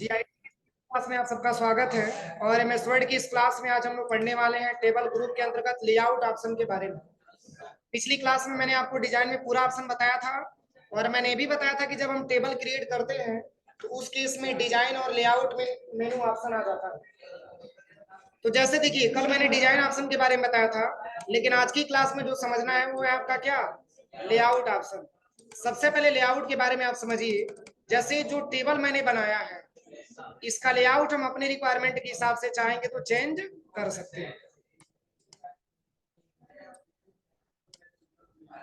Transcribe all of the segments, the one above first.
जी आई class में आप सबका स्वागत है। और एमएस वर्ड की इस क्लास में आज हम लोग पढ़ने वाले हैं टेबल ग्रुप के अंतर्गत लेआउट ऑप्शन के बारे में। पिछली क्लास में मैंने आपको डिजाइन में पूरा ऑप्शन बताया था और मैंने ये भी बताया था कि जब हम टेबल क्रिएट करते हैं तो उस केस में डिजाइन और लेआउट में मेनू ऑप्शन आ जाता है। तो जैसे देखिए कल मैंने डिजाइन ऑप्शन के बारे में बताया था, लेकिन आज की क्लास में जो समझना है वो है आपका क्या, लेआउट ऑप्शन। सबसे पहले लेआउट के बारे में आप समझिए। जैसे जो टेबल मैंने बनाया है इसका लेआउट हम अपने रिक्वायरमेंट के हिसाब से चाहेंगे तो चेंज कर सकते हैं।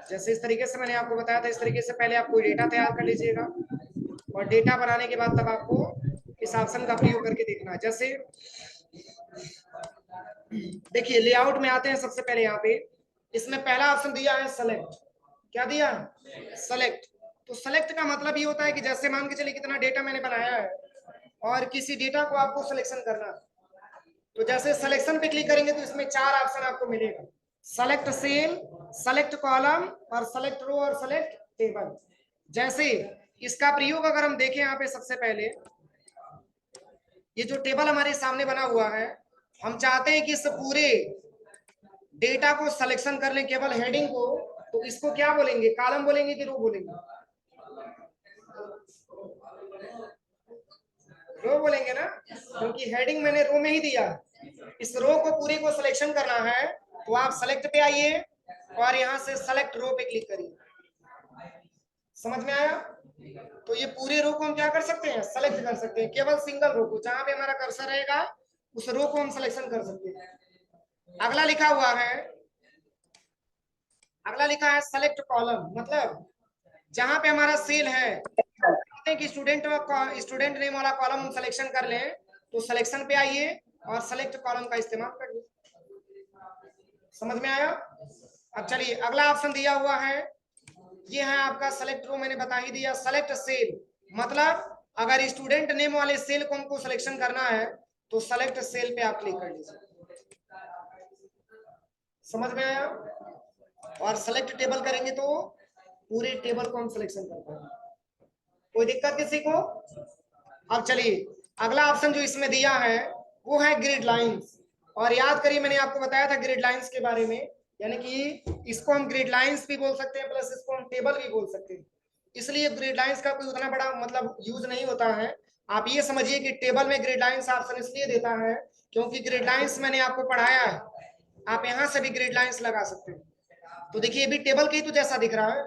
जैसे इस तरीके से मैंने आपको बताया था, इस तरीके से पहले आप कोई डेटा तैयार कर लीजिएगा और डेटा बनाने के बाद तब आपको इस ऑप्शन का प्रयोग करके देखना है। जैसे देखिए लेआउट में आते हैं, सबसे पहले यहाँ पे इसमें पहला ऑप्शन दिया है सेलेक्ट। क्या दिया है? सेलेक्ट। तो सेलेक्ट का मतलब ये होता है कि जैसे मान के चलिए कितना डेटा मैंने बनाया है और किसी डेटा को आपको सिलेक्शन करना है, तो जैसे सिलेक्शन पे क्लिक करेंगे तो इसमें चार ऑप्शन आपको मिलेगा, सेलेक्ट सेल, सेलेक्ट कॉलम और सेलेक्ट रो और सेलेक्ट टेबल। जैसे इसका प्रयोग अगर हम देखें यहाँ पे, सबसे पहले ये जो टेबल हमारे सामने बना हुआ है, हम चाहते हैं कि इस पूरे डेटा को सिलेक्शन कर लें केवल हेडिंग को, तो इसको क्या बोलेंगे, कॉलम बोलेंगे कि रो बोलेंगे? रो बोलेंगे ना, क्योंकि हेडिंग मैंने रो में ही दिया। इस रो को पूरे को सिलेक्शन करना है तो आप सेलेक्ट पे आइए और यहाँ से सेलेक्ट रो पे क्लिक करिए। समझ में आया? तो ये पूरे रो को हम क्या कर सकते हैं, सेलेक्ट कर सकते हैं, केवल सिंगल रो को, जहां पे हमारा कर्सर रहेगा उस रो को हम सिलेक्शन कर सकते हैं। अगला लिखा हुआ है, अगला लिखा है सेलेक्ट कॉलम, मतलब जहां पे हमारा सेल है कि स्टूडेंट नेम वाला कॉलम हम सिलेक्शन कर लें, तो सिलेक्शन पे आइए और सेलेक्ट कॉलम का इस्तेमाल करिए। समझ में आया? अब चलिए अगला ऑप्शन दिया हुआ है, ये है आपका सेलेक्ट रो, मैंने बता ही दिया। सेलेक्ट सेल मतलब अगर स्टूडेंट नेम वाले सेल को हमको सिलेक्शन करना है तो सेलेक्ट सेल पे आप क्लिक कर लीजिए। समझ में आया? और सेलेक्ट टेबल करेंगे तो पूरे टेबल को हम सिलेक्शन कर पाएंगे। कोई दिक्कत किसी को? अब चलिए अगला ऑप्शन जो इसमें दिया है वो है ग्रिड लाइंस। और याद करिए मैंने आपको बताया था ग्रिड लाइंस के बारे में, यानी कि इसको हम ग्रिड लाइंस भी बोल सकते हैं प्लस इसको हम टेबल भी बोल सकते हैं। इसलिए ग्रिड लाइंस का कोई उतना बड़ा मतलब यूज नहीं होता है। आप ये समझिए कि टेबल में ग्रिड लाइंस ऑप्शन इसलिए देता है क्योंकि ग्रिड लाइंस मैंने आपको पढ़ाया है, आप यहाँ से भी ग्रिड लाइंस लगा सकते हैं। तो देखिए ये भी टेबल के ही तो जैसा दिख रहा है,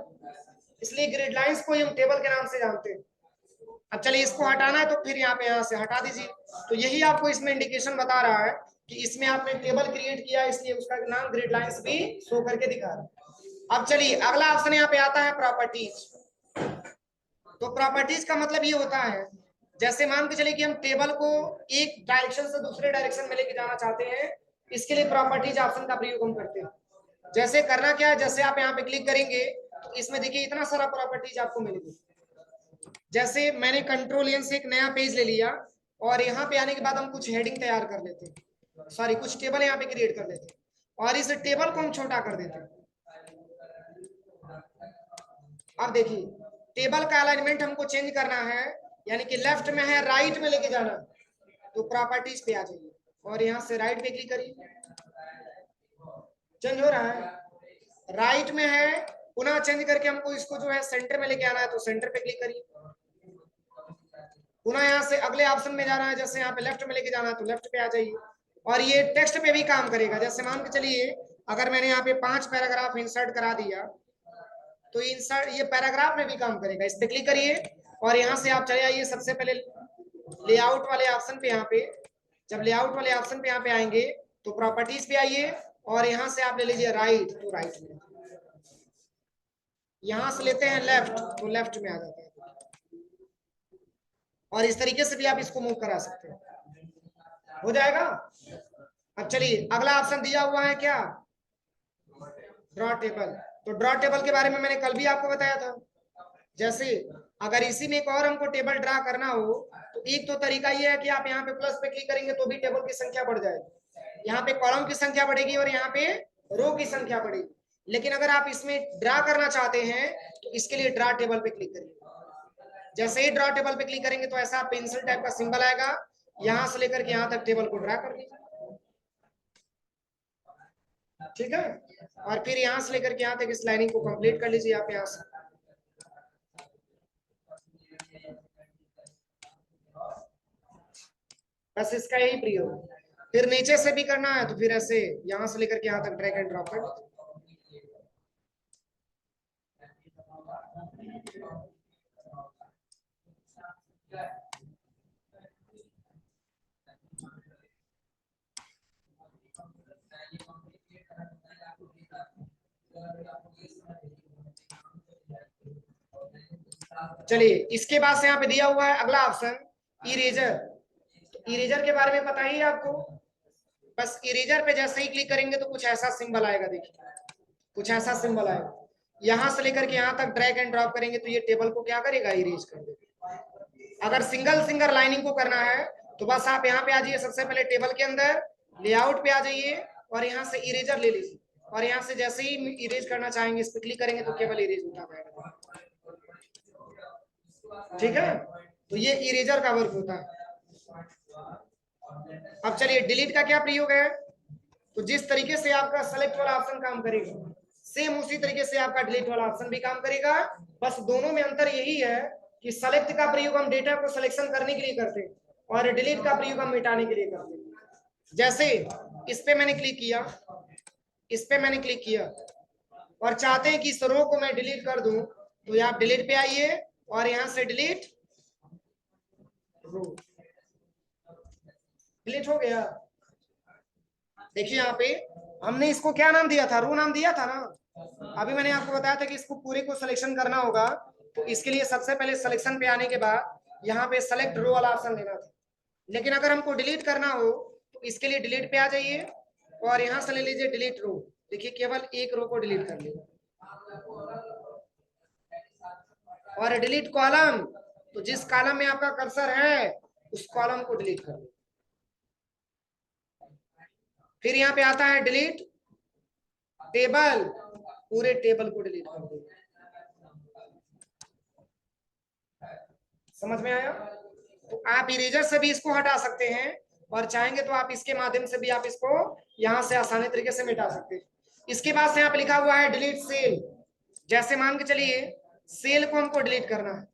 इसलिए ग्रिड लाइंस को हम टेबल के नाम से जानते हैं। अब चलिए इसको हटाना है तो फिर यहाँ पे यहाँ से हटा दीजिए। तो यही आपको इसमें इंडिकेशन बता रहा है कि इसमें आपने टेबल क्रिएट किया, इसलिए उसका नाम ग्रिड लाइंस भी शो करके दिखा रहा है। अब चलिए अगला ऑप्शन यहाँ पे आता है प्रॉपर्टीज। तो प्रॉपर्टीज का मतलब ये होता है, जैसे मान के चलिए कि हम टेबल को एक डायरेक्शन से दूसरे डायरेक्शन में लेके जाना चाहते हैं, इसके लिए प्रॉपर्टीज ऑप्शन का प्रयोग हम करते हैं। जैसे करना क्या है, जैसे आप यहाँ पे क्लिक करेंगे तो इसमें देखिए इतना सारा प्रॉपर्टीज आपको मिलेगी। जैसे मैंने कंट्रोल एन से एक नया पेज ले लिया और यहाँ पे आने के बाद हम कुछ हेडिंग तैयार कर लेते हैं, सॉरी कुछ टेबल यहाँ पे क्रिएट कर लेते हैं और इस टेबल को हम छोटा कर देते हैं। अब देखिए टेबल का अलाइनमेंट हमको चेंज करना है, यानी कि लेफ्ट में है राइट में लेके जाना, तो प्रॉपर्टीज पे आ जाइए और यहाँ से राइट पे क्लिक करिए। चेंज हो रहा है, राइट में है, पुनः चेंज करके हमको इसको जो है सेंटर में लेके आना है तो सेंटर पे क्लिक करिए। पुनः यहाँ से अगले ऑप्शन में जाना है, जैसे यहाँ पे लेफ्ट में लेके जाना है तो लेफ्ट पे आ जाइए। और ये टेक्स्ट पे भी काम करेगा। जैसे मान के चलिए अगर मैंने यहाँ पे 5 पैराग्राफ इंसर्ट करा दिया तो इंसर्ट ये पैराग्राफ में भी काम करेगा। इस पे क्लिक करिए और यहाँ से आप चले आइए सबसे पहले लेआउट वाले ऑप्शन पे। यहाँ पे जब लेआउट वाले ऑप्शन पे यहाँ पे आएंगे तो प्रॉपर्टीज पे आइए और यहाँ से आप ले लीजिए राइट, तो राइट में, यहाँ से लेते हैं लेफ्ट तो लेफ्ट में आ जाता है। और इस तरीके से भी आप इसको मूव करा सकते हैं, हो जाएगा। अब चलिए अगला ऑप्शन दिया हुआ है क्या, ड्रॉ टेबल। तो ड्रॉ टेबल के बारे में मैंने कल भी आपको बताया था। जैसे अगर इसी में एक और हमको टेबल ड्रा करना हो तो एक तो तरीका ये है कि आप यहाँ पे प्लस पे क्लिक करेंगे तो भी टेबल की संख्या बढ़ जाएगी, यहाँ पे कॉलम की संख्या बढ़ेगी और यहाँ पे रो की संख्या बढ़ेगी। लेकिन अगर आप इसमें ड्रा करना चाहते हैं तो इसके लिए ड्रा टेबल पे क्लिक करिए। जैसे ही ड्रॉ टेबल पे क्लिक करेंगे तो ऐसा पेंसिल टाइप का सिंबल आएगा, यहां से लेकर के यहां तक टेबल को ड्रा कर लीजिए, ठीक है। और फिर यहां से लेकर के यहां तक इस लाइनिंग को कंप्लीट कर लीजिए आप यहां से। बस इसका यही प्रयोग। फिर नीचे से भी करना है तो फिर ऐसे यहां से लेकर के यहां तक ड्रैग एंड ड्रॉप कर लीजिए। चलिए इसके बाद से यहाँ पे दिया हुआ है अगला ऑप्शन इरेजर। तो इरेजर के बारे में पता ही है आपको। बस इरेजर पे जैसे ही क्लिक करेंगे तो कुछ ऐसा सिंबल आएगा, देखिए कुछ ऐसा सिंबल आएगा। यहां से लेकर के यहां तक ड्रैग एंड ड्रॉप करेंगे तो ये टेबल को क्या करेगा, इरेज कर देगा। अगर सिंगल सिंगल लाइनिंग को करना है तो बस आप यहाँ पे आ जाइए, सबसे पहले टेबल के अंदर लेआउट पे आ जाइए और यहाँ से इरेजर ले लीजिए, और यहाँ से जैसे ही इरेज करना चाहेंगे इस पर क्लिक करेंगे तो केवल इरेज होता जाएगा, ठीक है। तो ये इरेजर का वर्क होता है। अब चलिए डिलीट का क्या प्रयोग है। तो जिस तरीके से आपका सेलेक्ट वाला ऑप्शन काम करेगा सेम उसी तरीके से आपका डिलीट वाला ऑप्शन भी काम करेगा। बस दोनों में अंतर यही है कि सेलेक्ट का प्रयोग हम डेटा को सिलेक्शन करने के लिए करते हैं और डिलीट का प्रयोग हम मिटाने के लिए करते हैं। जैसे इस पे मैंने क्लिक किया, इस पे मैंने क्लिक किया और चाहते हैं कि इस रो को मैं डिलीट कर दूं, तो आप डिलीट पे आइए और यहां से डिलीट रो, डिलीट हो गया। देखिए यहाँ पे हमने इसको क्या नाम दिया था, रो नाम दिया था ना। अभी मैंने आपको बताया था कि इसको पूरे को सिलेक्शन करना होगा, तो इसके लिए सबसे पहले सिलेक्शन पे आने के बाद यहाँ पे सेलेक्ट रो वाला ऑप्शन लेना था। लेकिन अगर हमको डिलीट करना हो तो इसके लिए डिलीट पे आ जाइए और यहाँ से ले लीजिए डिलीट रो। देखिए केवल एक रो को डिलीट कर लीजिए। और डिलीट कॉलम, तो जिस कॉलम में आपका कर्सर है उस कॉलम को डिलीट कर लीजिए। फिर यहाँ पे आता है डिलीट टेबल, पूरे टेबल को डिलीट कर दो। समझ में आया। तो आप इरेजर से भी इसको हटा सकते हैं और चाहेंगे तो आप इसके माध्यम से भी आप इसको यहां से आसानी तरीके से मिटा सकते हैं। इसके बाद से यहाँ पे लिखा हुआ है डिलीट सेल। जैसे मान के चलिए सेल को हमको डिलीट करना है,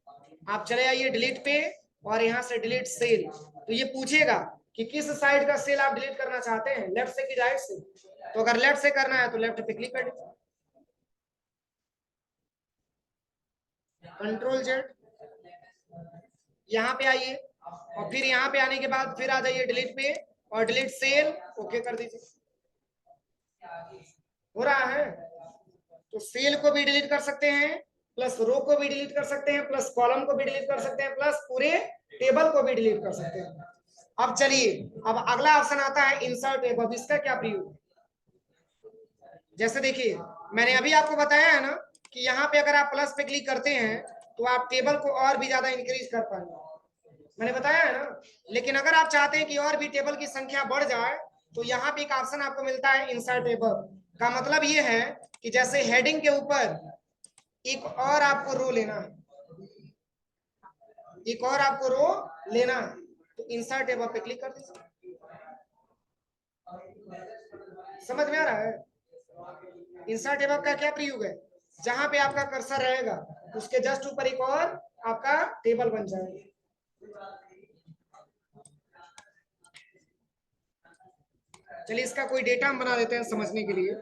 आप चले आइए डिलीट पे और यहाँ से डिलीट सेल। तो ये पूछेगा कि किस साइड का सेल आप डिलीट करना चाहते हैं, लेफ्ट से कि राइट से। तो अगर लेफ्ट से करना है तो लेफ्ट पे क्लिक कर दीजिए, कंट्रोल जेड, यहाँ पे आइए और फिर यहाँ पे आने के बाद फिर आ जाइए डिलीट पे और डिलीट सेल ओके कर दीजिए। हो रहा है। तो सेल को भी डिलीट कर सकते हैं, प्लस रो को भी डिलीट कर सकते हैं, प्लस कॉलम को भी डिलीट कर सकते हैं, प्लस पूरे टेबल को भी डिलीट कर सकते हैं। अब चलिए अब अगला ऑप्शन आता है इंसर्ट टेबल। अब इसका क्या प्रयोग, जैसे देखिए मैंने अभी आपको बताया है ना कि यहाँ पे अगर आप प्लस पे क्लिक करते हैं तो आप टेबल को और भी ज्यादा इंक्रीज कर पाएंगे, मैंने बताया है ना। लेकिन अगर आप चाहते हैं कि और भी टेबल की संख्या बढ़ जाए तो यहाँ पे एक ऑप्शन आपको मिलता है इंसर्ट टेबल। का मतलब ये है कि जैसे हेडिंग के ऊपर एक और आपको रो लेना है, एक और आपको रो लेना है, तो इंसर्ट टेबल पे क्लिक कर दीजिए। समझ में आ रहा है। इंसर्ट टेबल का क्या प्रयोग है, जहां पे आपका कर्सर रहेगा उसके जस्ट ऊपर एक और आपका टेबल बन जाएगा। चलिए इसका कोई डेटा हम बना देते हैं समझने के लिए।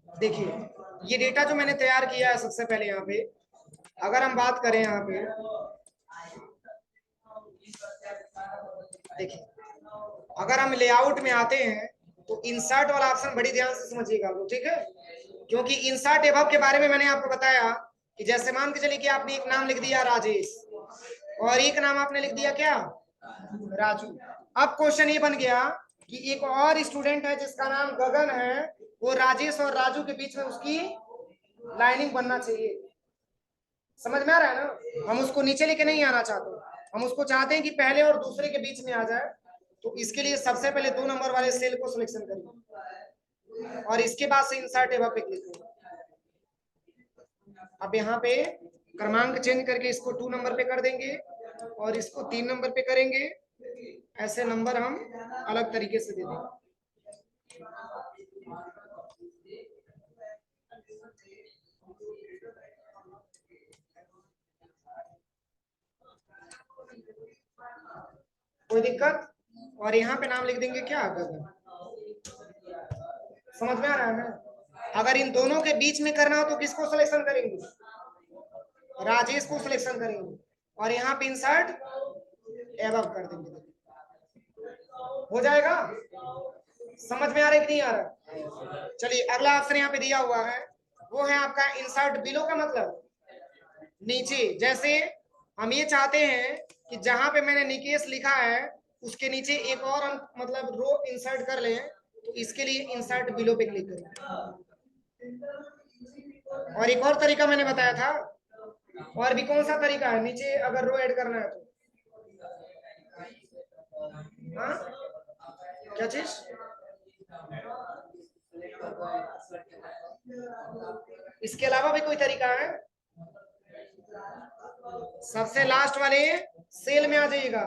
देखिए ये डेटा जो मैंने तैयार किया है सबसे पहले यहाँ पे अगर हम बात करें यहाँ पे देखिए अगर हम लेआउट में आते हैं तो इंसर्ट वाला ऑप्शन बड़ी ध्यान से समझिएगा, ठीक है। क्योंकि इंसर्ट एबव के बारे में मैंने आपको बताया कि जैसे मान के चलिए कि आपने एक नाम लिख दिया राजेश और एक नाम आपने लिख दिया क्या, राजू। अब क्वेश्चन ये बन गया कि एक और स्टूडेंट है जिसका नाम गगन है वो राजेश और राजू के बीच में उसकी लाइनिंग बनना चाहिए। समझ में आ रहा है ना? हम उसको नीचे लेके नहीं आना चाहते, हम उसको चाहते हैं कि पहले और दूसरे के बीच में आ जाए। तो इसके लिए सबसे पहले 2 नंबर वाले सेल को सिलेक्शन करेंगे और इसके बाद से इंसर्ट एबव पे क्लिक करेंगे। अब यहाँ पे क्रमांक चेंज करके इसको 2 नंबर पे कर देंगे और इसको 3 नंबर पे करेंगे। ऐसे नंबर हम अलग तरीके से दे देंगे। कोई दिक्कत? और यहाँ पे नाम लिख देंगे क्या गगन। समझ में आ रहा है ना? अगर इन दोनों के बीच में करना हो तो किसको सिलेक्शन करेंगे? राजेश को सिलेक्शन करेंगे और यहाँ पे इंसर्ट एबव कर देंगे। हो जाएगा? समझ में आ रहा है कि नहीं आ रहा? चलिए अगला ऑप्शन यहाँ पे दिया हुआ है, वो है आपका इंसर्ट बिलो का मतलब नीचे। जैसे हम ये चाहते हैं कि जहां पे मैंने निकेश लिखा है उसके नीचे एक और हम मतलब रो इंसर्ट कर लें, तो इसके लिए इंसर्ट बिलो पे क्लिक करें। और एक और तरीका मैंने बताया था, और भी कौन सा तरीका है नीचे अगर रो ऐड करना है तो? हाँ क्या चीज? इसके अलावा भी कोई तरीका है? सबसे लास्ट वाले सेल में आ जाइएगा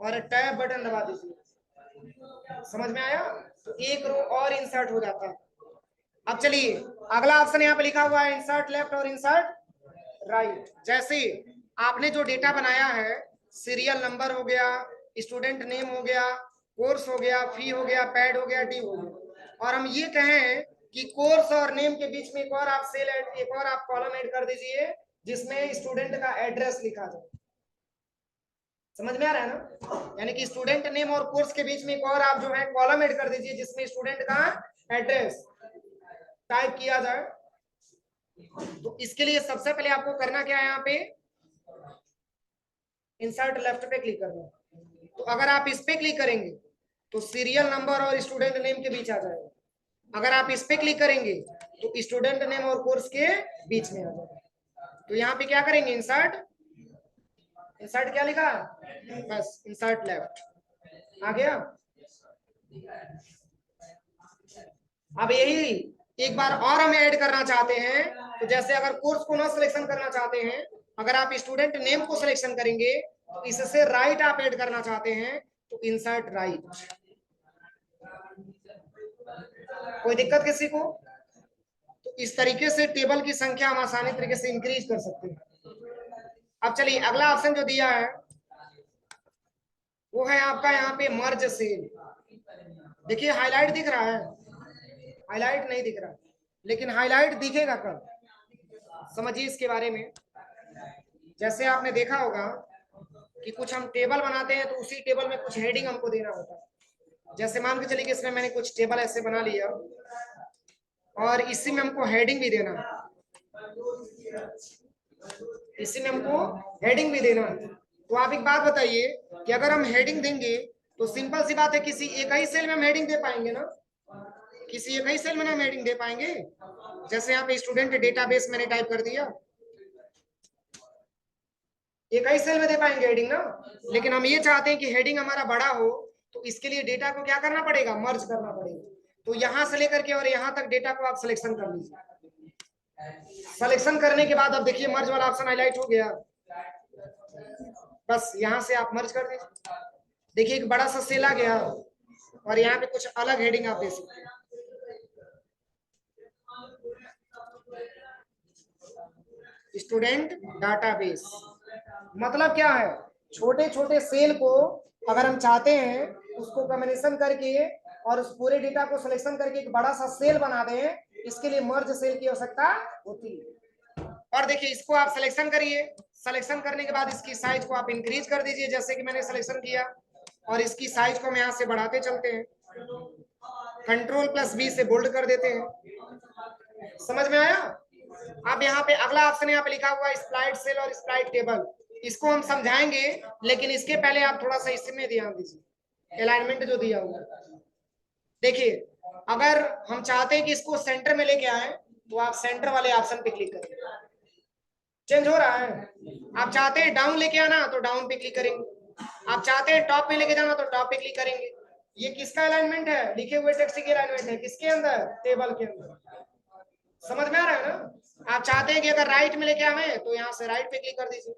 और टैब बटन दबा दीजिए। समझ में आया? तो एक रो और इंसर्ट हो जाता है। अब चलिए अगला ऑप्शन यहाँ पे लिखा हुआ है इंसर्ट लेफ्ट और इंसर्ट राइट। जैसे आपने जो डेटा बनाया है, सीरियल नंबर हो गया, स्टूडेंट नेम हो गया, कोर्स हो गया, फी हो गया, पैड हो गया, डी हो गया, और हम ये कहें कि कोर्स और नेम के बीच में एक और आप सेल ऐड, एक और आप कॉलम ऐड कर दीजिए जिसमें स्टूडेंट का एड्रेस लिखा जाए। समझ में आ रहा है ना? यानी कि स्टूडेंट नेम और कोर्स के बीच में एक और आप जो है कॉलम ऐड कर दीजिए जिसमें स्टूडेंट का एड्रेस टाइप किया जाए। तो इसके लिए सबसे पहले आपको करना क्या है, यहाँ पे इंसर्ट लेफ्ट पे क्लिक करना है। तो अगर आप इस पे क्लिक करेंगे तो सीरियल नंबर और स्टूडेंट नेम के बीच आ जाएगा। अगर आप इस पे क्लिक करेंगे तो स्टूडेंट नेम और कोर्स के बीच में आ जाएगा। तो यहाँ पे क्या करेंगे, इंसर्ट, इंसर्ट क्या लिखा है, बस इंसर्ट लेफ्ट आ गया। अब यही एक बार और हम ऐड करना चाहते हैं, तो जैसे अगर कोर्स को ना सिलेक्शन करना चाहते हैं, अगर आप स्टूडेंट नेम को सिलेक्शन करेंगे तो इससे राइट आप ऐड करना चाहते हैं तो इंसर्ट राइट। कोई दिक्कत किसी को? तो इस तरीके से टेबल की संख्या हम आसानी तरीके से इंक्रीज कर सकते हैं। अब चलिए अगला ऑप्शन जो दिया है वो है आपका यहाँ पे मर्ज सेल। देखिए हाईलाइट दिख रहा है? हाईलाइट नहीं दिख रहा, लेकिन हाईलाइट दिखेगा कब, समझिए इसके बारे में। जैसे आपने देखा होगा कि कुछ हम टेबल बनाते हैं तो उसी टेबल में कुछ हेडिंग हमको देना होता है। जैसे मान के चलिए कि इसमें मैंने कुछ टेबल ऐसे बना लिया और इसी में हमको हेडिंग भी देना है, इसी में हमको हेडिंग भी देना है। तो आप एक बात बताइए कि अगर हम हेडिंग देंगे तो सिंपल सी बात है किसी एक ही सेल में हम हेडिंग दे पाएंगे ना? किसी एक ही सेल में हम हेडिंग दे पाएंगे? जैसे यहाँ पे स्टूडेंट डेटाबेस मैंने टाइप कर दिया, एक ही सेल में दे पाएंगे हेडिंग ना? लेकिन हम ये चाहते हैं कि हेडिंग हमारा बड़ा हो, तो इसके लिए डेटा को क्या करना पड़ेगा, मर्ज करना पड़ेगा। तो यहां से लेकर के और यहां तक डेटा को आप सिलेक्शन कर लीजिए। सिलेक्शन करने के बाद अब देखिए मर्ज वाला ऑप्शन हाईलाइट हो गया, बस यहां से आप मर्ज कर दीजिए। देखिए एक बड़ा सा सेल आ गया और यहाँ पे कुछ अलग हेडिंग आप दे सकते हैं। स्टूडेंट डाटाबेस मतलब क्या है, छोटे छोटे सेल को अगर हम चाहते हैं उसको कॉम्बिनेशन करके और उस पूरे डेटा को सिलेक्शन करके एक बड़ा सा सेल बना दें, इसके लिए मर्ज सेल की आवश्यकता होती है। और देखिए इसको आप सिलेक्शन करिए, सिलेक्शन करने के बाद इसकी साइज को आप इंक्रीज कर दीजिए जैसे कि मैंने सिलेक्शन किया, और इसकी साइज को हम यहाँ से बढ़ाते चलते हैं, Ctrl+V से बोल्ड कर देते हैं। समझ में आया? अब यहाँ पे अगला ऑप्शन यहाँ पे लिखा हुआ है स्प्लाइट सेल और स्प्लाइट टेबल। इसको हम समझाएंगे, लेकिन इसके पहले आप थोड़ा सा इसमें ध्यान दीजिए, अलाइनमेंट जो दिया हुआ है। देखिए अगर हम चाहते हैं कि इसको सेंटर में लेके आए तो आप सेंटर वाले ऑप्शन पे क्लिक करेंगे, चेंज हो रहा है। आप चाहते हैं डाउन लेके आना तो डाउन पे क्लिक करेंगे, आप चाहते हैं टॉप पे लेके जाना तो टॉप पे क्लिक करेंगे। ये किसका अलाइनमेंट है? लिखे हुए टेक्स्ट की अलाइनमेंट है। किसके अंदर? टेबल के अंदर। समझ में आ रहा है ना? आप चाहते हैं कि अगर राइट में लेके आवे तो यहाँ से राइट पे क्लिक कर दीजिए,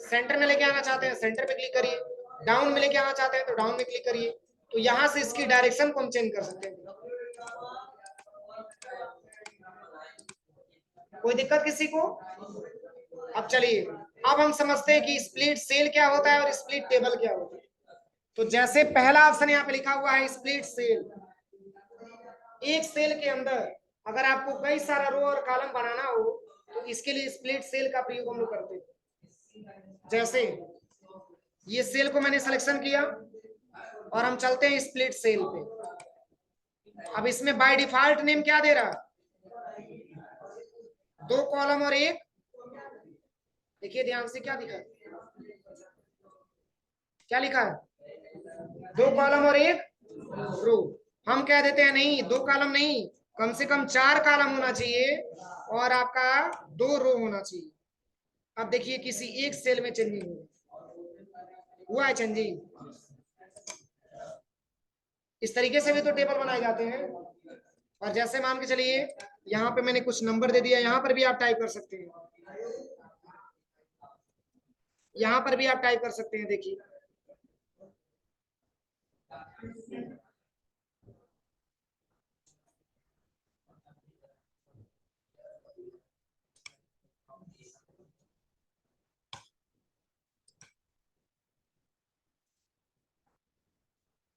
सेंटर में लेके आना चाहते हैं सेंटर पे क्लिक करिए, डाउन में लेके आना चाहते हैं तो डाउन में क्लिक करिए। तो यहाँ से इसकी डायरेक्शन को हम चेंज कर सकते हैं। कोई दिक्कत किसी को? अब चलिए, अब हम समझते हैं कि स्प्लिट सेल क्या होता है और स्प्लिट टेबल क्या होता है। तो जैसे पहला ऑप्शन यहाँ पे लिखा हुआ है स्प्लिट सेल, एक सेल के अंदर अगर आपको कई सारा रो और कॉलम बनाना हो तो इसके लिए स्प्लिट सेल का प्रयोग हम लोग करते हैं। जैसे ये सेल को मैंने सिलेक्शन किया और हम चलते हैं स्प्लिट सेल पे। अब इसमें बाय डिफॉल्ट नेम क्या दे रहा है? 2 कॉलम और एक, देखिए ध्यान से क्या लिखा है, क्या लिखा है? 2 कॉलम और एक रो। हम कह देते हैं नहीं 2 कॉलम नहीं, कम से कम 4 कॉलम होना चाहिए और आपका 2 रो होना चाहिए। अब देखिए किसी एक सेल में चेंजिंग हुआ है, चेंजिंग। इस तरीके से भी तो टेबल बनाए जाते हैं। और जैसे मान के चलिए यहाँ पे मैंने कुछ नंबर दे दिया, यहाँ पर भी आप टाइप कर सकते हैं, यहाँ पर भी आप टाइप कर सकते हैं। देखिए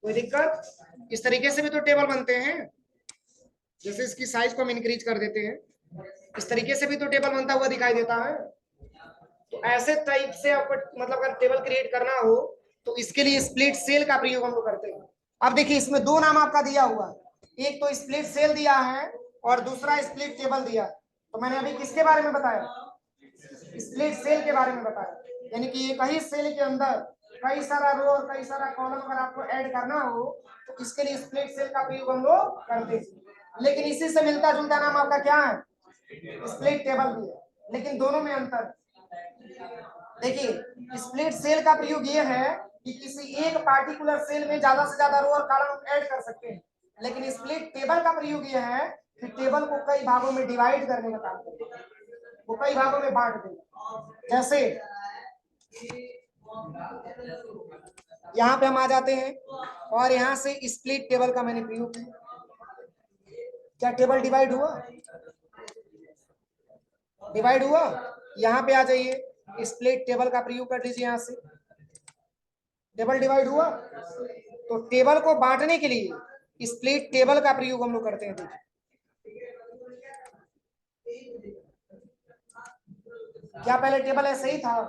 कोई दिक्कत? इस तरीके से भी तो टेबल बनते हैं। जैसे इसकी साइज को हम इंक्रीज कर देते हैं, इस तरीके से भी तो टेबल बनता हुआ दिखाई देता है। तो ऐसे टाइप से आपको मतलब अगर टेबल क्रिएट करना हो तो इसके लिए स्प्लिट सेल का प्रयोग हम लोग करते हैं। अब देखिए इसमें 2 नाम आपका दिया हुआ है, एक तो स्प्लिट सेल दिया है और दूसरा स्प्लिट टेबल दिया। तो मैंने अभी किसके बारे में बताया? स्प्लिट सेल के बारे में बताया। यानी कि एक ही सेल के अंदर कई सारा रो और कई सारा कॉलम अगर आपको ऐड करना हो तो इसके लिए स्प्लिट सेल का प्रयोग हम लोग करते हैं। लेकिन इसी से मिलता जुलता नाम आपका क्या है? स्प्लिट टेबल भी है, लेकिन दोनों में अंतर। देखिए स्प्लिट सेल का प्रयोग ये है कि किसी एक पार्टिकुलर सेल में ज्यादा से ज्यादा रो और कॉलम ऐड कर सकते हैं, लेकिन स्प्लिट टेबल का प्रयोग ये है कि टेबल को कई भागों में डिवाइड करने का काम करते हैं, वो कई भागों में बांट देंगे। जैसे यहाँ पे हम आ जाते हैं और यहाँ से स्प्लिट टेबल का मैंने प्रयोग किया, क्या टेबल डिवाइड हुआ? डिवाइड हुआ। यहाँ पे आ जाइए, स्प्लिट टेबल का प्रयोग कर लीजिए, यहाँ से टेबल डिवाइड हुआ। तो टेबल को बांटने के लिए स्प्लिट टेबल का प्रयोग हम लोग करते हैं। देखिए क्या पहले टेबल ऐसे ही था?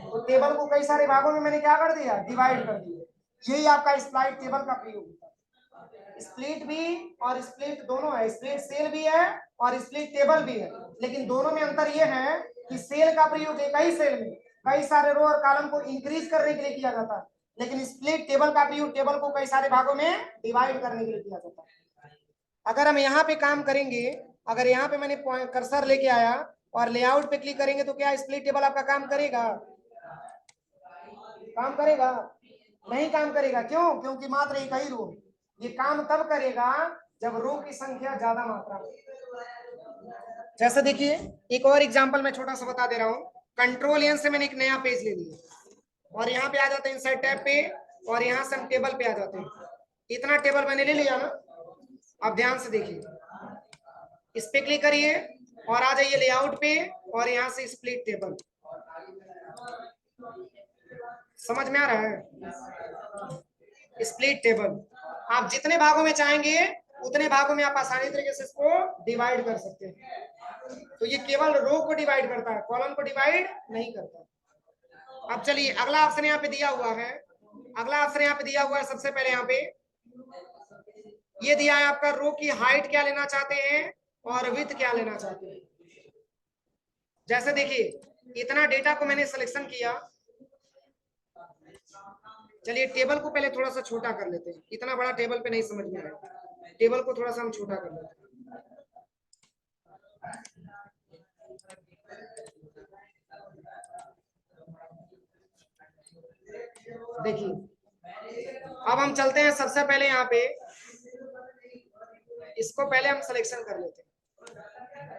तो टेबल को कई सारे भागों में मैंने क्या कर दिया? डिवाइड कर दिया। यही आपका स्प्लिट टेबल का प्रयोग होता है। स्प्लिट भी और स्प्लिट दोनों है, स्प्लिट सेल भी है और स्प्लिट टेबल भी है, लेकिन दोनों में अंतर यह है कि सेल का प्रयोग एक ही सेल में कई सारे रो और कॉलम को इंक्रीज करने के लिए किया जाता है, लेकिन स्प्लिट टेबल का प्रयोग टेबल को कई सारे भागों में डिवाइड करने के लिए किया जाता है। अगर हम यहाँ पे काम करेंगे, अगर यहाँ पे मैंने कर्सर लेके आया और लेआउट पे क्लिक करेंगे तो क्या स्प्लिट टेबल आपका काम करेगा? काम करेगा? नहीं काम करेगा। क्यों? क्योंकि मात्र एक ही रो। ये काम तब करेगा जब रो की संख्या ज्यादा मात्रा में। जैसे देखिए एक और एग्जांपल मैं छोटा सा बता दे रहा हूँ। कंट्रोल एन से मैंने एक नया पेज ले लिया और यहाँ पे आ जाते हैं इंसर्ट टैब पे और यहाँ से हम टेबल पे आ जाते हैं। इतना टेबल मैंने ले लिया ना। अब ध्यान से देखिए, इस पे क्लिक करिए और आ जाइए लेआउट पे और यहाँ से स्प्लिट टेबल। समझ में आ रहा है? स्प्लिट टेबल आप जितने भागों में चाहेंगे उतने भागों में आप आसानी तरीके से इसको डिवाइड कर सकते हैं। तो ये केवल रो को डिवाइड करता है, कॉलम को डिवाइड नहीं करता। अब चलिए अगला ऑप्शन यहाँ पे दिया हुआ है, अगला ऑप्शन यहाँ पे दिया हुआ है। सबसे पहले यहाँ पे ये दिया है आपका रो की हाइट क्या लेना चाहते हैं और विड्थ क्या लेना चाहते हैं। जैसे देखिए इतना डेटा को मैंने सिलेक्शन किया चलिए टेबल को पहले थोड़ा सा छोटा कर लेते हैं, इतना बड़ा टेबल पे नहीं समझ में आएगा, टेबल को थोड़ा सा हम छोटा कर लेते हैं। देखिए अब हम चलते हैं, सबसे पहले यहाँ पे इसको पहले हम सिलेक्शन कर लेते हैं।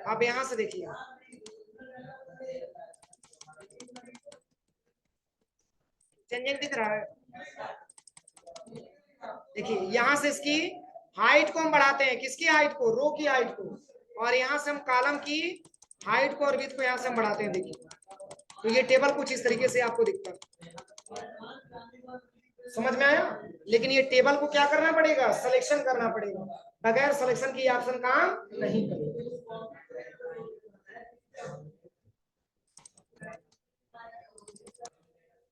अब यहां से देखिए, चेंजिंग दिख रहा है। देखिए यहां से इसकी हाइट को हम बढ़ाते हैं, किसकी हाइट को, रो की हाइट को, और यहां से हम कॉलम की हाइट को और विड्थ को यहां से हम बढ़ाते हैं। देखिए तो ये टेबल कुछ इस तरीके से आपको दिखता है, समझ में आया। लेकिन ये टेबल को क्या करना पड़ेगा, सिलेक्शन करना पड़ेगा, बगैर सिलेक्शन की ऑप्शन काम नहीं करेगा।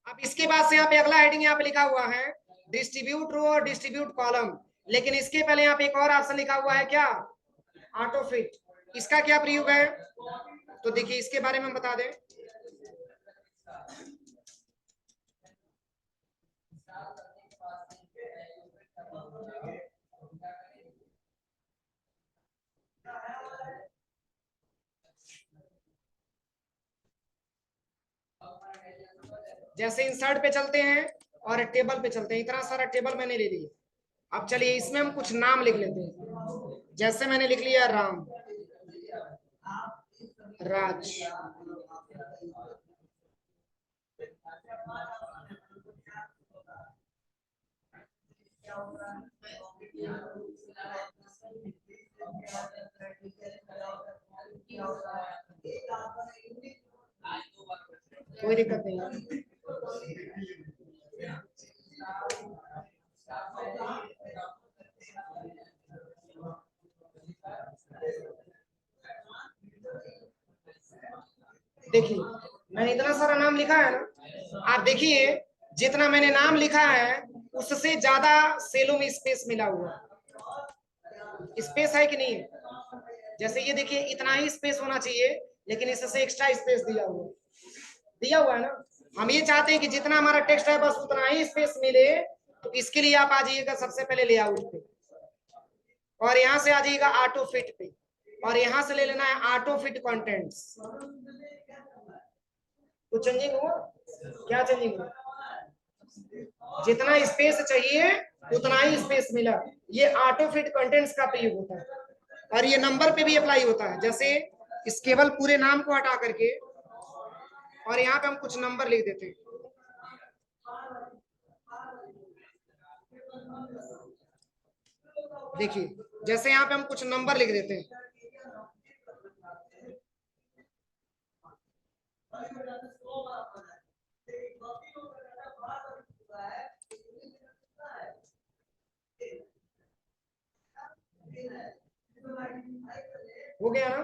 अब इसके बाद से यहाँ पे अगला हेडिंग यहाँ पे लिखा हुआ है डिस्ट्रीब्यूट रो और डिस्ट्रीब्यूट कॉलम, लेकिन इसके पहले यहाँ पे एक और ऑप्शन लिखा हुआ है, क्या, ऑटो फिट। इसका क्या प्रयोग है, तो देखिए इसके बारे में हम बता दें। जैसे इंसर्ट पे चलते हैं और टेबल पे चलते हैं, इतना सारा टेबल मैंने ले लिया। अब चलिए इसमें हम कुछ नाम लिख लेते हैं, जैसे मैंने लिख लिया राम, राज, कोई दिक्कत नहीं है। देखिए मैंने इतना सारा नाम लिखा है ना, आप देखिए जितना मैंने नाम लिखा है उससे ज्यादा सेलों में स्पेस मिला हुआ, स्पेस है कि नहीं है। जैसे ये देखिए इतना ही स्पेस होना चाहिए, लेकिन इससे एक्स्ट्रा स्पेस दिया हुआ है ना। हम ये चाहते हैं कि जितना हमारा टेक्स्ट है बस उतना ही स्पेस मिले, तो इसके लिए आप आ जाइएगा सबसे पहले लेआउट पे, और यहां से आ जाइएगा ऑटो फिट पे, और यहां से ले लेना है ऑटो फिट कंटेंट्स। तो चेंजिंग हुआ, क्या चेंजिंग हुआ, जितना स्पेस चाहिए उतना ही स्पेस मिला। ये ऑटो फिट कंटेंट्स का प्रयोग होता है, और ये नंबर पे भी अप्लाई होता है। जैसे इस केवल पूरे नाम को हटा करके और यहाँ पे हम कुछ नंबर लिख देते हैं। देखिए जैसे यहाँ पे हम कुछ नंबर लिख देते हैं, हो गया ना।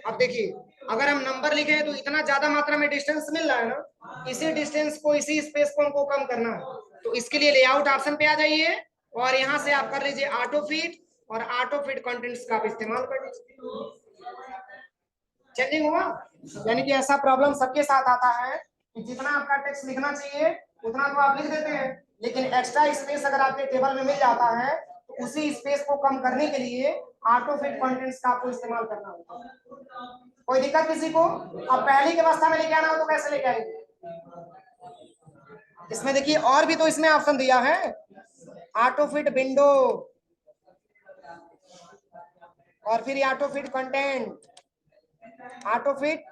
अब देखिए अगर हम नंबर लिखे तो इतना ज्यादा मात्रा में डिस्टेंस मिल रहा है ना, इसी डिस्टेंस को, इसी स्पेस को हमको कम करना है। तो इसके लिए लेआउट ऑप्शन पे आ जाइए, और यहाँ से आप कर लीजिए ऑटो फिट, और ऑटो फिट कंटेंट्स का आप इस्तेमाल कर लीजिए। चेंजिंग हुआ, यानी कि ऐसा प्रॉब्लम सबके साथ आता है कि जितना आपका टेक्स्ट लिखना चाहिए उतना तो आप लिख देते हैं, लेकिन एक्स्ट्रा स्पेस अगर आपके टेबल में मिल जाता है तो उसी स्पेस को कम करने के लिए ऑटो फिट कंटेंट्स का आपको इस्तेमाल करना होगा। कोई दिक्कत किसी को, अब पहली की अवस्था में लेके आना हो तो कैसे लेके आएंगे। इसमें देखिए और भी तो इसमें ऑप्शन दिया है, ऑटो फिट विंडो, और फिर auto fit content, auto fit,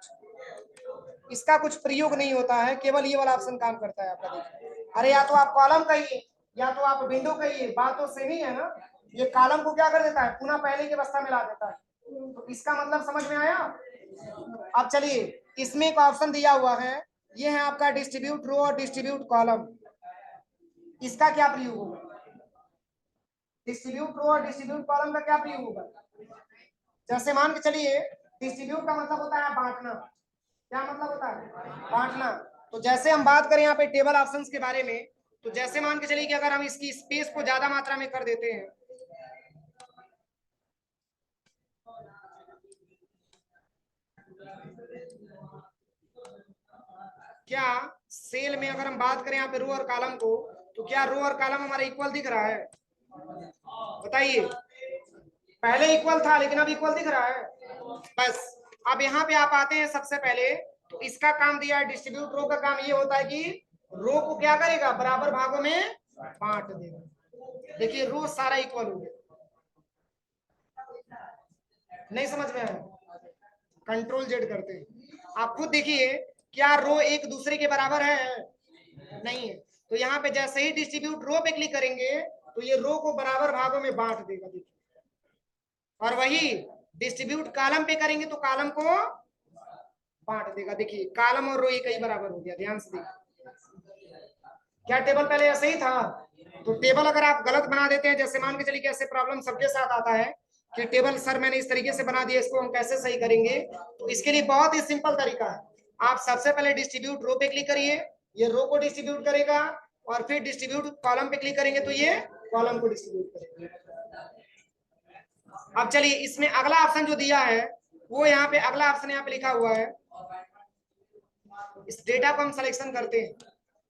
इसका कुछ प्रयोग नहीं होता है, केवल ये वाला ऑप्शन काम करता है आपका। देखिए अरे या तो आप कॉलम कहिए या तो आप विंडो कहिए, बात तो सेम ही है ना। ये कॉलम को क्या कर देता है, पुनः पहले की अवस्था में ला देता है, तो इसका मतलब समझ में आया। अब चलिए इसमें एक ऑप्शन दिया हुआ है, ये है आपका डिस्ट्रीब्यूट रो और डिस्ट्रीब्यूट कॉलम। इसका क्या प्रयोग होगा, डिस्ट्रीब्यूट रो और डिस्ट्रीब्यूट कॉलम का क्या प्रयोग होगा। जैसे मान के चलिए डिस्ट्रीब्यूट का मतलब होता है बांटना, क्या मतलब होता है, बांटना। तो जैसे हम बात करें यहाँ पे टेबल ऑप्शंस के बारे में, तो जैसे मान के चलिए कि अगर हम इसकी स्पेस को ज्यादा मात्रा में कर देते हैं, क्या सेल में अगर हम बात करें यहाँ पे रो और कॉलम को, तो क्या रो और कॉलम हमारा इक्वल दिख रहा है? बताइए, पहले इक्वल था लेकिन अब इक्वल दिख रहा है। बस अब यहाँ पे आप आते हैं सबसे पहले, तो इसका काम दिया है डिस्ट्रीब्यूट रो का काम ये होता है कि रो को क्या करेगा, बराबर भागों में बांट देगा। देखिए रो सारा इक्वल हो गया, नहीं समझ में आया? कंट्रोल जेड करते हैं, आप खुद देखिए क्या रो एक दूसरे के बराबर है? नहीं है। तो यहाँ पे जैसे ही डिस्ट्रीब्यूट रो पे क्लिक करेंगे तो ये रो को बराबर भागों में बांट देगा, देखिए। और वही डिस्ट्रीब्यूट कॉलम पे करेंगे तो कॉलम को बांट देगा। देखिए कॉलम और रो एक ही बराबर हो गया, ध्यान से देखिए। क्या टेबल पहले ऐसे ही था? तो टेबल अगर आप गलत बना देते हैं, जैसे मान के चलिए कि ऐसे प्रॉब्लम सबके साथ आता है कि टेबल सर मैंने इस तरीके से बना दिया, इसको हम कैसे सही करेंगे? तो इसके लिए बहुत ही सिंपल तरीका है। आप सबसे पहले डिस्ट्रीब्यूट रो पे क्लिक करिए, ये रो को डिस्ट्रीब्यूट करेगा, और फिर डिस्ट्रीब्यूट कॉलम पे क्लिक करेंगे तो ये कॉलम को डिस्ट्रीब्यूट करेगा। अब चलिए इसमें अगला ऑप्शन जो दिया है वो यहाँ पे अगला ऑप्शन यहाँ पे लिखा हुआ है, इस डेटा को हम सिलेक्शन करते हैं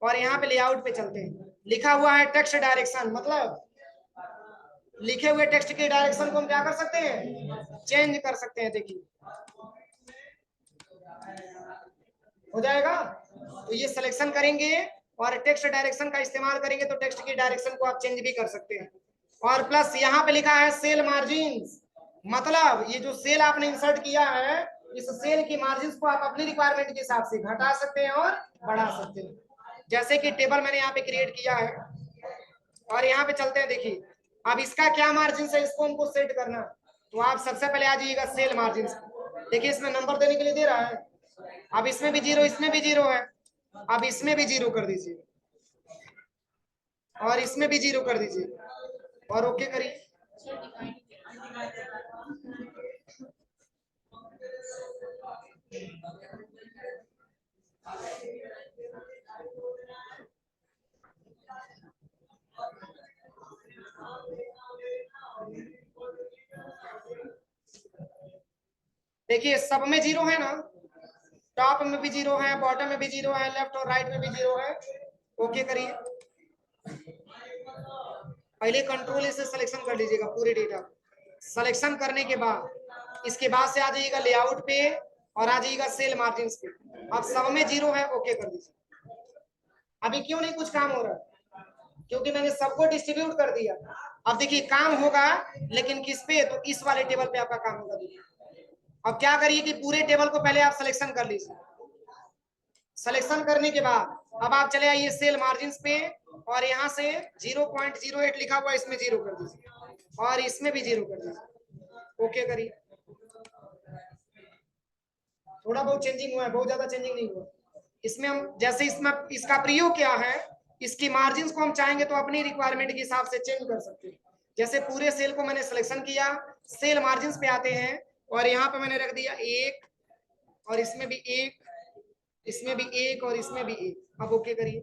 और यहाँ पे लेआउट पे चलते हैं। लिखा हुआ है टेक्स्ट डायरेक्शन, मतलब लिखे हुए टेक्स्ट के डायरेक्शन को हम क्या कर सकते हैं, चेंज कर सकते हैं। देखिए हो जाएगा, तो ये सिलेक्शन करेंगे और टेक्स्ट डायरेक्शन का इस्तेमाल करेंगे तो टेक्स्ट की डायरेक्शन को आप चेंज भी कर सकते हैं। और प्लस यहाँ पे लिखा है सेल मार्जिन, मतलब ये जो सेल आपने इंसर्ट किया है इस सेल की मार्जिन को आप अपनी रिक्वायरमेंट के हिसाब से घटा सकते हैं और बढ़ा सकते हैं। जैसे कि टेबल मैंने यहाँ पे क्रिएट किया है और यहाँ पे चलते हैं। देखिए अब इसका क्या मार्जिन है, इसको हमको सेट करना, तो आप सबसे पहले आ जाइएगा सेल मार्जिन। देखिए इसमें नंबर देने के लिए दे रहा है, अब इसमें भी 0, इसमें भी 0 है, अब इसमें भी 0 कर दीजिए और इसमें भी 0 कर दीजिए और ओके करिए। देखिए सब में 0 है ना, टॉप में भी 0 है, बॉटम में भी 0 है, लेफ्ट और राइट में भी 0 है। ओके करिए। पहले कंट्रोल से सिलेक्शन कर लीजिएगा पूरे डेटा। सिलेक्शन करने के बाद इसके बाद से आ जाइएगा लेआउट पे और आ जाइएगा सेल मार्जिन पे। अब सब में 0 है, ओके कर दीजिए। अभी क्यों नहीं कुछ काम हो रहा है, क्योंकि मैंने सबको डिस्ट्रीब्यूट कर दिया। अब देखिए काम होगा लेकिन किस पे, तो इस वाले टेबल पे आपका काम होगा। देखिए अब क्या करिए कि पूरे टेबल को पहले आप सिलेक्शन कर लीजिए। सिलेक्शन करने के बाद अब आप चले आइए सेल मार्जिन पे और यहाँ से 0.08 लिखा हुआ इसमें 0 कर दीजिए और इसमें भी 0 कर दीजिए। ओके करिए। थोड़ा बहुत चेंजिंग हुआ है, बहुत ज्यादा चेंजिंग नहीं हुआ। इसमें हम जैसे इसमें इसका प्रयोग क्या है, इसकी मार्जिन को हम चाहेंगे तो अपनी रिक्वायरमेंट के हिसाब से चेंज कर सकते हैं। जैसे पूरे सेल को मैंने सिलेक्शन किया, सेल मार्जिन पे आते हैं और यहाँ पे मैंने रख दिया 1 और इसमें भी 1, इसमें भी 1 और इसमें भी 1। अब ओके करिए।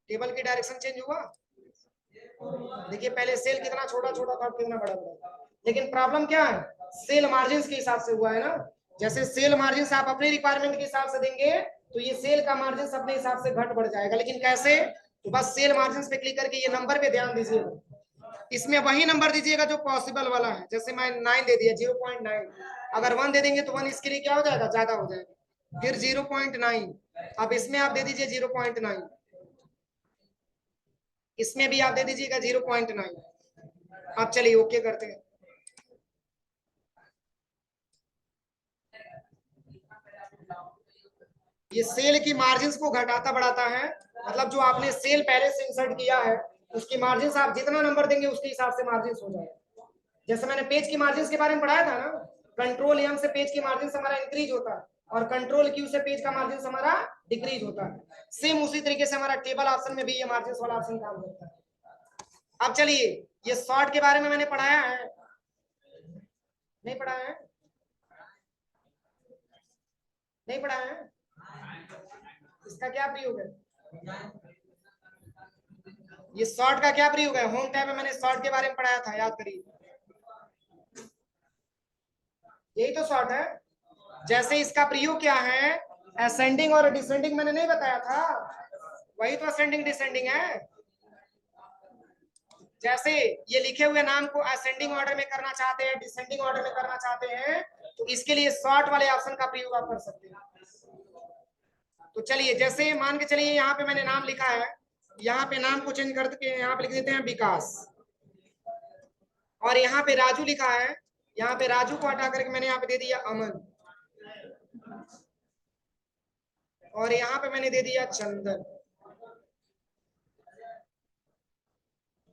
टेबल की डायरेक्शन चेंज हुआ। देखिए पहले सेल कितना छोटा छोटा था, कितना बड़ा बड़ा, लेकिन प्रॉब्लम क्या है, सेल मार्जिन के हिसाब से हुआ है ना। जैसे सेल मार्जिन आप अपनी रिक्वायरमेंट के हिसाब से देंगे तो ये सेल का मार्जिन अपने हिसाब से घट बढ़ जाएगा। लेकिन कैसे, तो बस सेल मार्जिन पे क्लिक करके ये नंबर पे ध्यान दीजिएगा, इसमें वही नंबर दीजिएगा जो पॉसिबल वाला है। जैसे मैं 9 दे दिया, 0.9, अगर 1 दे देंगे तो 1 इसके लिए क्या हो जाएगा, ज्यादा हो जाएगा, फिर 0.9, अब इसमें आप दे दीजिए 0.9, इसमें भी आप दे दीजिएगा 0.9। अब चलिए ओके करते हैं। ये सेल की मार्जिन को घटाता बढ़ाता है, मतलब जो आपने सेल पहले से इंसर्ट किया है उसकी मार्जिन आप जितना नंबर देंगे उसके हिसाब से मार्जिन हो जाएगा। जैसे मैंने पेज की मार्जिन के बारे में पढ़ाया था ना, कंट्रोल एम से पेज की मार्जिन हमारा इंक्रीज होता है और कंट्रोल क्यू से पेज का मार्जिन हमारा डिक्रीज होता है। सेम उसी तरीके से हमारा टेबल ऑप्शन में भी ये मार्जिन वाला ऑप्शन काम करता है। अब चलिए ये शॉर्ट के बारे में मैंने पढ़ाया है, नहीं पढ़ाया है, नहीं पढ़ाया है, इसका क्या प्रयोग है, ये शॉर्ट का क्या प्रयोग है। होम टैब में मैंने शॉर्ट के बारे में पढ़ाया था, याद करिए, यही तो शॉर्ट है। जैसे इसका प्रयोग क्या है, असेंडिंग और डिसेंडिंग मैंने नहीं बताया था, वही तो असेंडिंग डिसेंडिंग है। जैसे ये लिखे हुए नाम को असेंडिंग ऑर्डर में करना चाहते हैं, डिसेंडिंग ऑर्डर में करना चाहते हैं, तो इसके लिए सॉर्ट वाले ऑप्शन का प्रयोग आप कर सकते हैं। तो चलिए, जैसे मान के चलिए यहाँ पे मैंने नाम लिखा है, यहाँ पे नाम को चेंज करके यहाँ पे लिख देते हैं विकास, और यहाँ पे राजू लिखा है, यहाँ पे राजू को हटा करके मैंने यहाँ पे दे दिया अमन, और यहाँ पे मैंने दे दिया चंदन।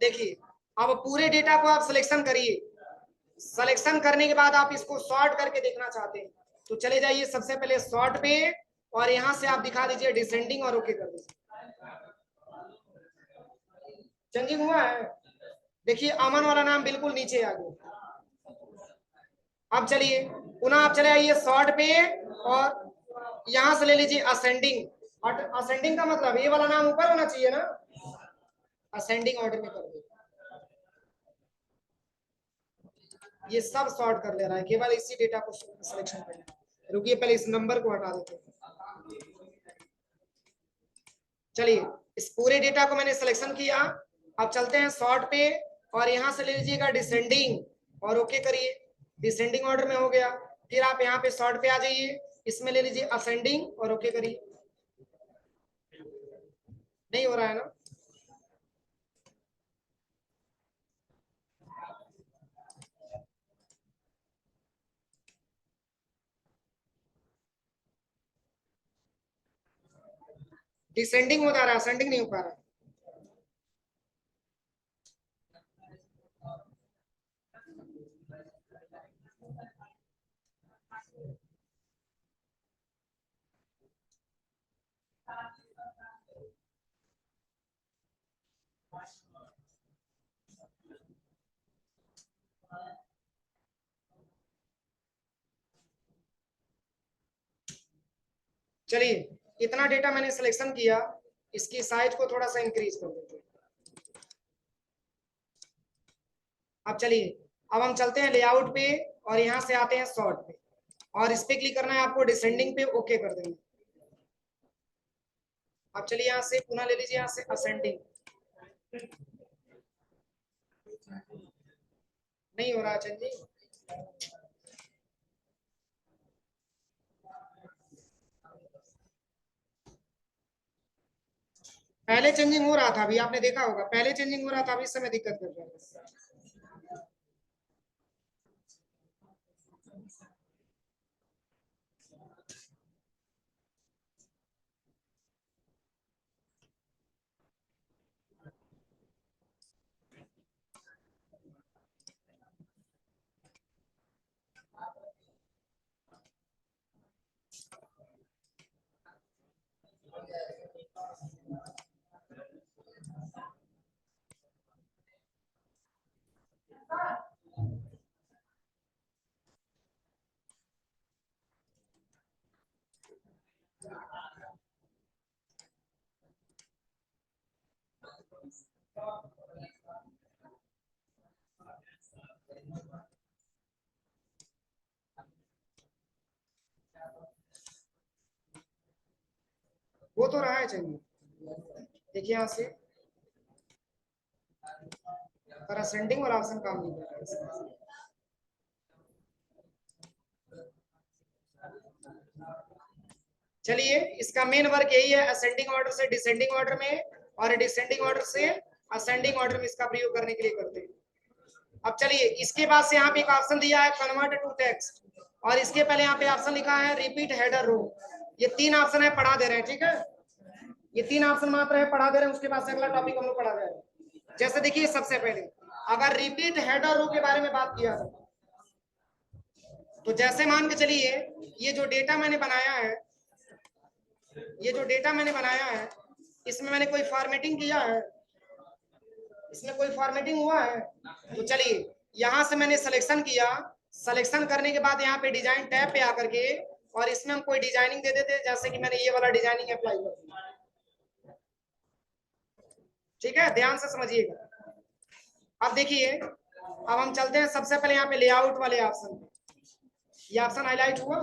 देखिए, अब पूरे डेटा को आप सिलेक्शन करिए, सिलेक्शन करने के बाद आप इसको सॉर्ट करके देखना चाहते हैं तो चले जाइए सबसे पहले सॉर्ट पे, और यहां से आप दिखा दीजिए डिसेंडिंग और ओके कर दीजिए। चेंजिंग हुआ है, देखिए अमन वाला नाम बिल्कुल नीचे आ गया। अब चलिए पुनः आप चले आइए सॉर्ट पे, और यहां से ले लीजिए असेंडिंग, और असेंडिंग का मतलब ये वाला नाम ऊपर होना चाहिए ना, असेंडिंग ऑर्डर में कर दो। ये सब सॉर्ट कर ले रहा है, केवल इसी डेटा को सिलेक्शन करना है। रुकिए पहले इस नंबर को हटा देते हैं। चलिए, इस पूरे डेटा को मैंने सिलेक्शन किया, अब चलते हैं सॉर्ट पे, और यहां से ले लीजिएगा डिसेंडिंग और ओके करिए, डिसेंडिंग ऑर्डर में हो गया। फिर आप यहाँ पे सॉर्ट पे आ जाइए, इसमें ले लीजिए असेंडिंग और ओके करिए। नहीं हो रहा है ना? डिसेंडिंग हो जा रहा है, असेंडिंग नहीं हो पा रहा। चलिए, इतना डेटा मैंने सिलेक्शन किया, इसकी साइज को थोड़ा सा इंक्रीज कर देते हैं। अब चलिए, अब हम चलते हैं लेआउट पे, और यहां से आते हैं सॉर्ट पे, और इस पे क्लिक करना है आपको, डिसेंडिंग पे ओके कर देंगे। अब चलिए यहाँ से पुनः ले लीजिए, यहाँ से असेंडिंग। नहीं हो रहा चेंजिंग। पहले चेंजिंग हो रहा था, अभी आपने देखा होगा, पहले चेंजिंग हो रहा था, अभी इस समय दिक्कत कर रहा है। वो तो रहा है चेंजिंग, देखिए यहाँ से, पर असेंडिंग वाला ऑप्शन काम नहीं कर रहा है। चलिए, इसका मेन वर्क यही है, असेंडिंग ऑर्डर से डिसेंडिंग ऑर्डर में, और डिसेंडिंग ऑर्डर से असेंडिंग ऑर्डर में इसका प्रयोग करने के लिए करते हैं। अब चलिए, इसके बाद से यहाँ पे एक ऑप्शन दिया है कन्वर्ट टू टेक्स्ट, और इसके पहले यहाँ पे ऑप्शन लिखा है रिपीट हेडर रो। ये तीन ऑप्शन है, पढ़ा दे रहे हैं, ठीक है, ये तीन ऑप्शन मात्र है, पढ़ा दे रहे हैं, उसके बाद से अगला टॉपिक हम लोग पढ़ा दे रहे हैं। जैसे देखिए, सबसे पहले अगर रिपीट हेडर रो के बारे में बात किया जाए, तो जैसे मान के चलिए, ये जो डेटा मैंने बनाया है, ये जो डेटा मैंने बनाया है, इसमें मैंने कोई फॉर्मेटिंग किया है, इसमें कोई फॉर्मेटिंग हुआ है? तो चलिए, यहां से मैंने सिलेक्शन किया, सिलेक्शन करने के बाद यहाँ पे डिजाइन टैब पे आकर के, और इसमें हम कोई डिजाइनिंग दे देते, जैसे कि मैंने ये वाला डिजाइनिंग अप्लाई कर दिया। ठीक है, ध्यान से समझिएगा। अब देखिए, अब हम चलते हैं सबसे पहले यहाँ पे लेआउट वाले ऑप्शन, ये ऑप्शन हाईलाइट हुआ,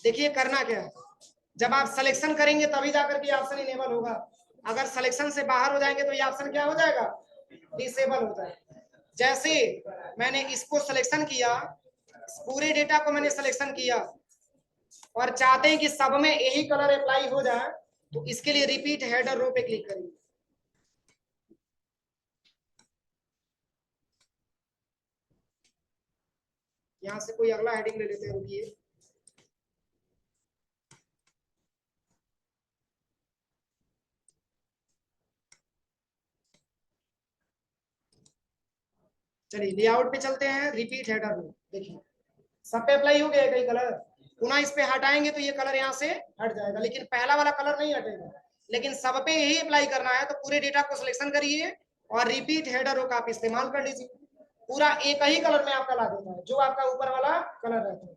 देखिए करना क्या है। जब आप सिलेक्शन करेंगे तभी जाकर के ऑप्शन इनेबल होगा। अगर सिलेक्शन से बाहर हो जाएंगे तो ये ऑप्शन क्या हो जाएगा, डिसेबल हो जाएगा। जैसे मैंने इसको सिलेक्शन किया, पूरे डेटा को मैंने सिलेक्शन किया और चाहते हैं कि सब में यही कलर अप्लाई हो जाए, तो इसके लिए रिपीट हेडर रो पे क्लिक करेंगे। यहां से कोई अगला हेडिंग ले लेते हैं, रुकिए। चलिए लेआउट पे चलते हैं, रिपीट हेडर रो। देखिए सब पे अप्लाई हो गया कई कलर, पुनः इस पे हटाएंगे तो ये कलर यहाँ से हट जाएगा, लेकिन पहला वाला कलर नहीं हटेगा। लेकिन सब पे यही अप्लाई करना है, तो पूरे डेटा को सिलेक्शन करिए और रिपीट हेडर रो का आप इस्तेमाल कर लीजिए। पूरा एक ही कलर में आपका ला देता है, जो आपका ऊपर वाला कलर रहता है।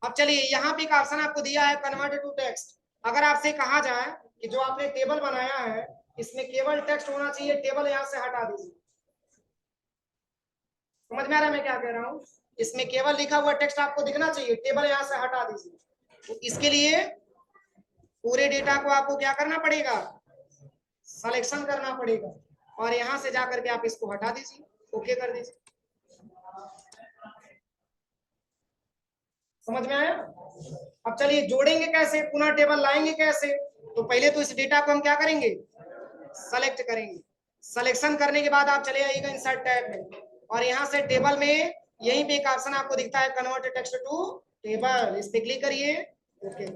अब चलिए यहाँ पे एक ऑप्शन आपको दिया है कन्वर्ट टू टेक्स्ट। अगर आपसे कहा जाए कि जो आपने टेबल बनाया है इसमें केवल टेक्स्ट होना चाहिए, टेबल यहाँ से हटा दीजिए। समझ में आ रहा है मैं क्या कह रहा हूँ? इसमें केवल लिखा हुआ टेक्स्ट आपको दिखना चाहिए, टेबल यहाँ से हटा दीजिए। तो इसके लिए पूरे डेटा को आपको क्या करना पड़ेगा, सिलेक्शन करना पड़ेगा और यहाँ से जाकर के आप इसको हटा दीजिए, ओके कर दीजिए। समझ में आया? अब चलिए जोड़ेंगे कैसे, पुनः टेबल लाएंगे कैसे? तो पहले तो इस डेटा को हम क्या करेंगे, सेलेक्ट करेंगे। सिलेक्शन करने के बाद आप चले आइएगा इंसर्ट टैब में और यहाँ से टेबल में यहीं पे एक ऑप्शन आपको दिखता है कन्वर्ट टेक्स्ट टू टेबल, इस पे क्लिक करिए, ओके।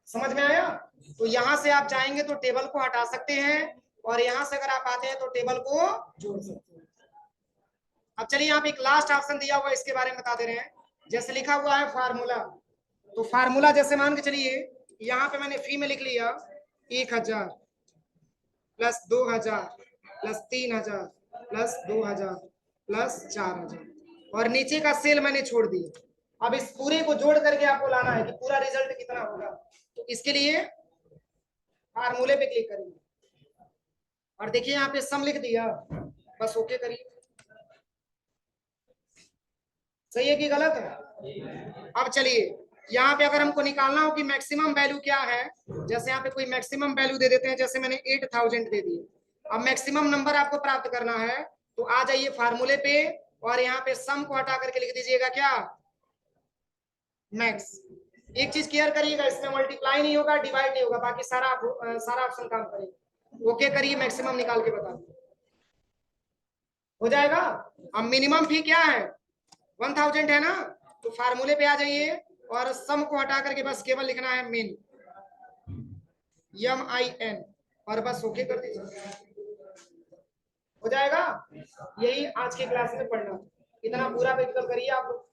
समझ में आया? तो यहाँ से आप चाहेंगे तो टेबल को हटा सकते हैं और यहाँ से अगर आप आते हैं तो टेबल को जोड़ सकते हैं। अब चलिए यहाँ पे एक लास्ट ऑप्शन दिया हुआ है, इसके बारे में बता दे रहे हैं। जैसे लिखा हुआ है फार्मूला, तो फार्मूला जैसे मान के चलिए यहाँ पे मैंने फी में लिख लिया 1000 प्लस 2000 प्लस 3000 प्लस 2000 प्लस 4000 और नीचे का सेल मैंने छोड़ दिया। अब इस पूरे को जोड़ करके आपको लाना है कि पूरा रिजल्ट कितना होगा। तो इसके लिए फार्मूले पे क्लिक करिए और देखिए यहाँ पे सम लिख दिया, बस ओके करिए। सही है कि गलत है? अब चलिए यहाँ पे अगर हमको निकालना हो कि मैक्सिमम वैल्यू क्या है, जैसे यहाँ पे कोई मैक्सिमम वैल्यू दे देते हैं, जैसे मैंने 8000 दे दिए। अब मैक्सिमम नंबर आपको प्राप्त करना है तो आ जाइए फार्मूले पे और यहाँ पे सम को हटा करके लिख दीजिएगा क्या, मैक्स। एक चीज क्लियर करिएगा, इसमें मल्टीप्लाई नहीं होगा, डिवाइड नहीं होगा, बाकी सारा ऑप्शन काम करेगा। ओके करिए, मैक्सिमम निकाल के बता हो जाएगा। अब मिनिमम फी क्या है, 1000 है ना, तो फार्मूले पे आ जाइए और सम को हटा करके बस केवल लिखना है मिन, MIN, और बस ओके कर दीजिए, हो जाएगा। यही आज के क्लास में पढ़ना, इतना पूरा प्रैक्टिकल करिए आप लोग।